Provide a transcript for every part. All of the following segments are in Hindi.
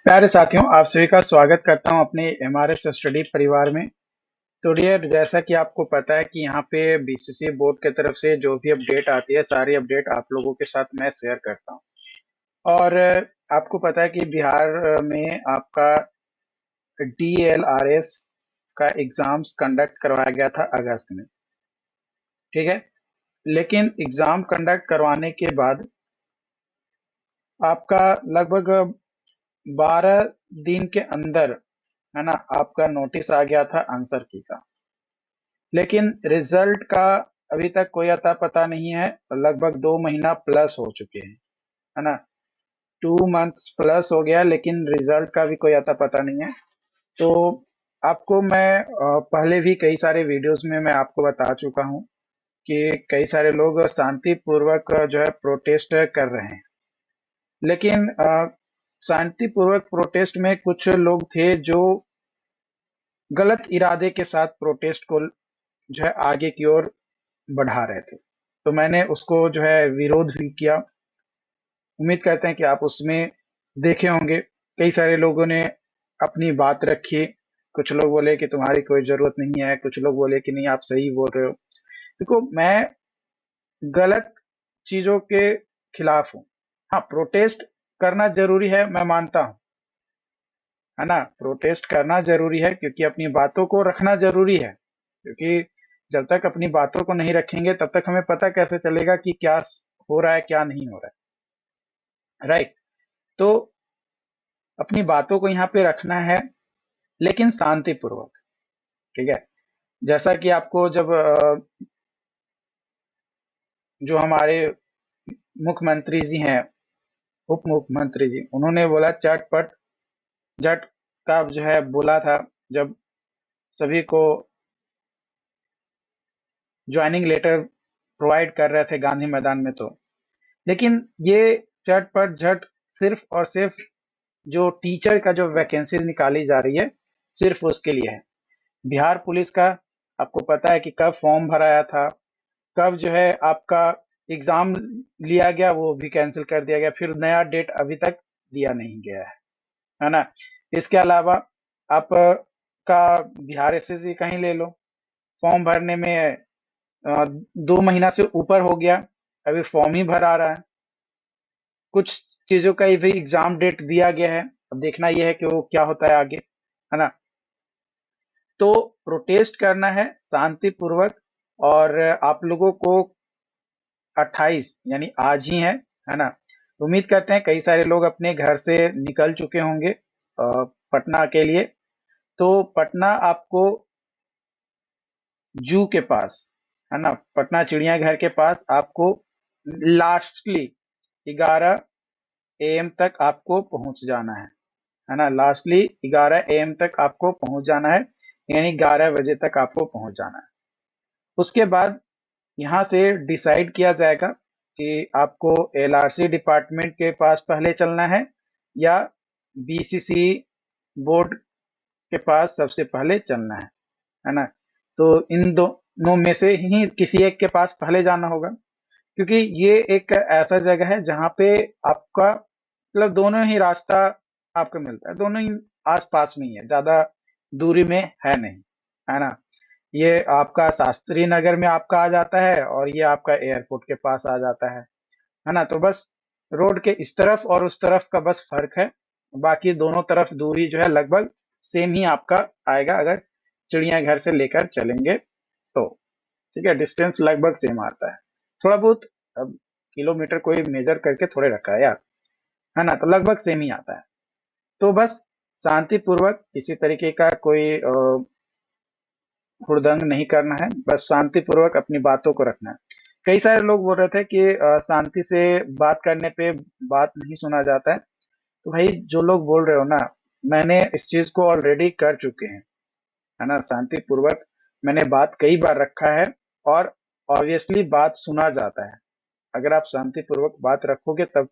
प्यारे साथियों, आप सभी का स्वागत करता हूं अपने एमआरएस स्टडी परिवार में। तो डियर, जैसा कि आपको पता है कि यहाँ पे बीसीसी बोर्ड की तरफ से जो भी अपडेट आती है, सारी अपडेट आप लोगों के साथ मैं शेयर करता हूं। और आपको पता है कि बिहार में आपका डीएलआरएस का एग्जाम्स कंडक्ट करवाया गया था अगस्त में। ठीक है, लेकिन एग्जाम कंडक्ट करवाने के बाद आपका लगभग 12 दिन के अंदर, है ना, आपका नोटिस आ गया था आंसर की का। लेकिन रिजल्ट का अभी तक कोई अता पता नहीं है। लगभग 2 महीना प्लस हो चुके हैं, है ना, 2 मंथ्स प्लस हो गया, लेकिन रिजल्ट का भी कोई अता पता नहीं है। तो आपको मैं पहले भी कई सारे वीडियोस में मैं आपको बता चुका हूं कि कई सारे लोग शांतिपूर्वक जो है प्रोटेस्ट कर रहे हैं। लेकिन शांतिपूर्वक प्रोटेस्ट में कुछ लोग थे जो गलत इरादे के साथ प्रोटेस्ट को जो है आगे की ओर बढ़ा रहे थे। तो मैंने उसको जो है विरोध भी किया। उम्मीद करते हैं कि आप उसमें देखे होंगे। कई सारे लोगों ने अपनी बात रखी। कुछ लोग बोले कि तुम्हारी कोई जरूरत नहीं है, कुछ लोग बोले कि नहीं आप सही बोल रहे हो। देखो, मैं गलत चीजों के खिलाफ हूँ। हाँ, प्रोटेस्ट करना जरूरी है, मैं मानता हूँ, है ना, प्रोटेस्ट करना जरूरी है क्योंकि अपनी बातों को रखना जरूरी है। क्योंकि जब तक अपनी बातों को नहीं रखेंगे तब तक हमें पता कैसे चलेगा कि क्या हो रहा है, क्या नहीं हो रहा है। राइट। तो अपनी बातों को यहाँ पे रखना है, लेकिन शांतिपूर्वक। ठीक है। जैसा कि आपको जब जो हमारे मुख्यमंत्री जी हैं, उप मुख्यमंत्री जी, उन्होंने बोला चटपट झट का जो है बोला था, जब सभी को ज्वाइनिंग लेटर प्रोवाइड कर रहे थे गांधी मैदान में। तो लेकिन ये चटपट झट सिर्फ और सिर्फ जो टीचर का जो वैकेंसी निकाली जा रही है, सिर्फ उसके लिए है। बिहार पुलिस का आपको पता है कि कब फॉर्म भराया था, कब जो है आपका एग्जाम लिया गया, वो भी कैंसिल कर दिया गया, फिर नया डेट अभी तक दिया नहीं गया है ना। इसके अलावा आप का बिहार एसएससी का ही ले लो, फॉर्म भरने में 2 महीना से ऊपर हो गया, अभी फॉर्म ही भरा रहा है। कुछ चीजों का भी एग्जाम डेट दिया गया है, अब देखना यह है कि वो क्या होता है आगे, है ना। तो प्रोटेस्ट करना है शांतिपूर्वक। और आप लोगों को 28 यानी आज ही है ना। उम्मीद करते हैं कई सारे लोग अपने घर से निकल चुके होंगे पटना के लिए। तो पटना आपको जू के पास, है ना, पटना चिड़ियाघर के पास आपको लास्टली 11 AM तक आपको पहुंच जाना है ना। लास्टली 11 AM तक आपको पहुंच जाना है, यानी 11 बजे तक आपको पहुंच जाना है। उसके बाद यहाँ से डिसाइड किया जाएगा कि आपको एलआरसी डिपार्टमेंट के पास पहले चलना है या बीसीसी बोर्ड के पास सबसे पहले चलना है ना। तो इन दोनों में से ही किसी एक के पास पहले जाना होगा, क्योंकि ये एक ऐसा जगह है जहाँ पे आपका मतलब दोनों ही रास्ता आपको मिलता है, दोनों ही आस पास में ही है, ज्यादा दूरी में है नहीं, है ना। ये आपका शास्त्री नगर में आपका आ जाता है और ये आपका एयरपोर्ट के पास आ जाता है ना। तो बस रोड के इस तरफ और उस तरफ का बस फर्क है, बाकी दोनों तरफ दूरी जो है लगभग सेम ही आपका आएगा अगर चिड़ियाघर से लेकर चलेंगे तो। ठीक है, डिस्टेंस लगभग सेम आता है, थोड़ा बहुत अब किलोमीटर कोई मेजर करके थोड़े रखा है यार, है ना, तो लगभग सेम ही आता है। तो बस शांतिपूर्वक, किसी तरीके का कोई हुड़दंग नहीं करना है, बस शांतिपूर्वक अपनी बातों को रखना है। कई सारे लोग बोल रहे थे कि शांति से बात करने पे बात नहीं सुना जाता है। तो भाई, जो लोग बोल रहे हो ना, मैंने इस चीज को ऑलरेडी कर चुके हैं, है ना। शांतिपूर्वक मैंने बात कई बार रखा है और ऑब्वियसली बात सुना जाता है। अगर आप शांतिपूर्वक बात रखोगे तब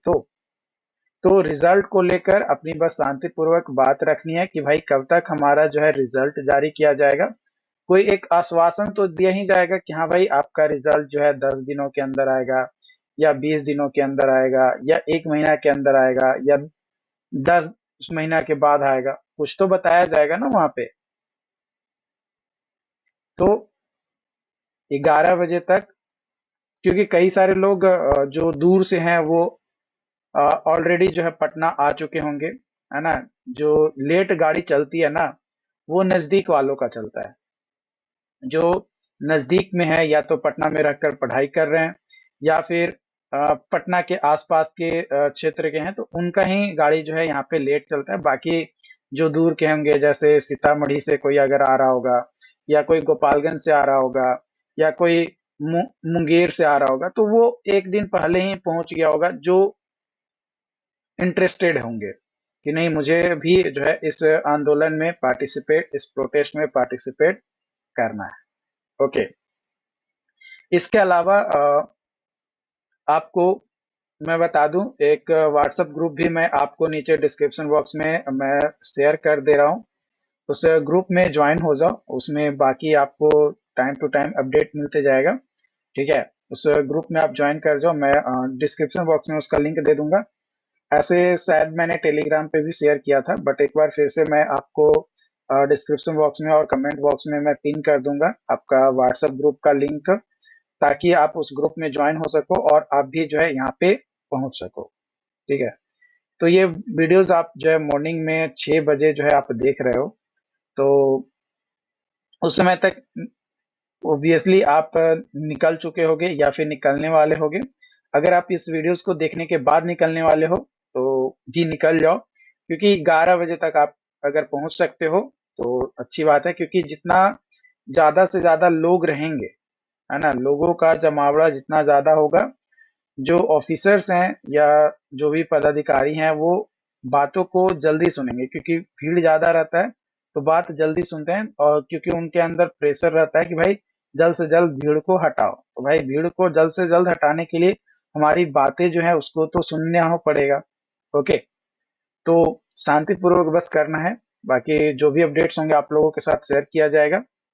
तो रिजल्ट को लेकर अपनी बस शांतिपूर्वक बात रखनी है कि भाई कब तक हमारा जो है रिजल्ट जारी किया जाएगा। कोई एक आश्वासन तो दिया ही जाएगा कि हाँ भाई, आपका रिजल्ट जो है 10 दिनों के अंदर आएगा, या 20 दिनों के अंदर आएगा, या 1 महीना के अंदर आएगा, या 10 उस महीना के बाद आएगा, कुछ तो बताया जाएगा ना वहाँ पे। तो 11 बजे तक, क्योंकि कई सारे लोग जो दूर से हैं वो ऑलरेडी जो है पटना आ चुके होंगे, है ना। जो लेट गाड़ी चलती है ना, वो नजदीक वालों का चलता है। जो नजदीक में है, या तो पटना में रहकर पढ़ाई कर रहे हैं, या फिर पटना के आसपास के क्षेत्र के हैं, तो उनका ही गाड़ी जो है यहाँ पे लेट चलता है। बाकी जो दूर के होंगे, जैसे सीतामढ़ी से कोई अगर आ रहा होगा, या कोई गोपालगंज से आ रहा होगा, या कोई मुंगेर से आ रहा होगा, तो वो एक दिन पहले ही पहुंच गया होगा, जो इंटरेस्टेड होंगे कि नहीं, मुझे भी जो है इस आंदोलन में पार्टिसिपेट, इस प्रोटेस्ट में पार्टिसिपेट करना है। ओके। इसके अलावा आपको मैं बता दूं, एक व्हाट्सएप ग्रुप भी मैं आपको नीचे डिस्क्रिप्शन बॉक्स में मैं शेयर कर दे रहा हूं। उस ग्रुप में ज्वाइन हो जाओ, उसमें बाकी आपको टाइम टू टाइम अपडेट मिलते जाएगा। ठीक है, उस ग्रुप में आप ज्वाइन कर जाओ, मैं डिस्क्रिप्शन बॉक्स में उसका लिंक दे दूंगा। ऐसे शायद मैंने टेलीग्राम पे भी शेयर किया था, बट एक बार फिर से मैं आपको डिस्क्रिप्शन बॉक्स में और कमेंट बॉक्स में मैं पिन कर दूंगा आपका व्हाट्सएप ग्रुप का लिंक, ताकि आप उस ग्रुप में ज्वाइन हो सको और आप भी जो है यहाँ पे पहुंच सको। ठीक है, तो ये वीडियोस आप जो है मॉर्निंग में 6 बजे जो है आप देख रहे हो, तो उस समय तक ऑब्वियसली आप निकल चुके होगे या फिर निकलने वाले होगे। अगर आप इस वीडियोस को देखने के बाद निकलने वाले हो तो भी निकल जाओ, क्योंकि 11 बजे तक आप अगर पहुंच सकते हो तो अच्छी बात है, क्योंकि जितना ज्यादा से ज्यादा लोग रहेंगे, है ना, लोगों का जमावड़ा जितना ज्यादा होगा, जो ऑफिसर्स हैं या जो भी पदाधिकारी हैं वो बातों को जल्दी सुनेंगे, क्योंकि भीड़ ज्यादा रहता है तो बात जल्दी सुनते हैं, और क्योंकि उनके अंदर प्रेशर रहता है कि भाई जल्द से जल्द भीड़ को हटाओ, तो भाई भीड़ को जल्द से जल्द हटाने के लिए हमारी बातें जो है उसको तो सुनना हो पड़ेगा। ओके, तो शांतिपूर्वक बस करना है, बाकी जो भी अपडेट्स होंगे आप लोगों के साथ शेयर किया जाएगा।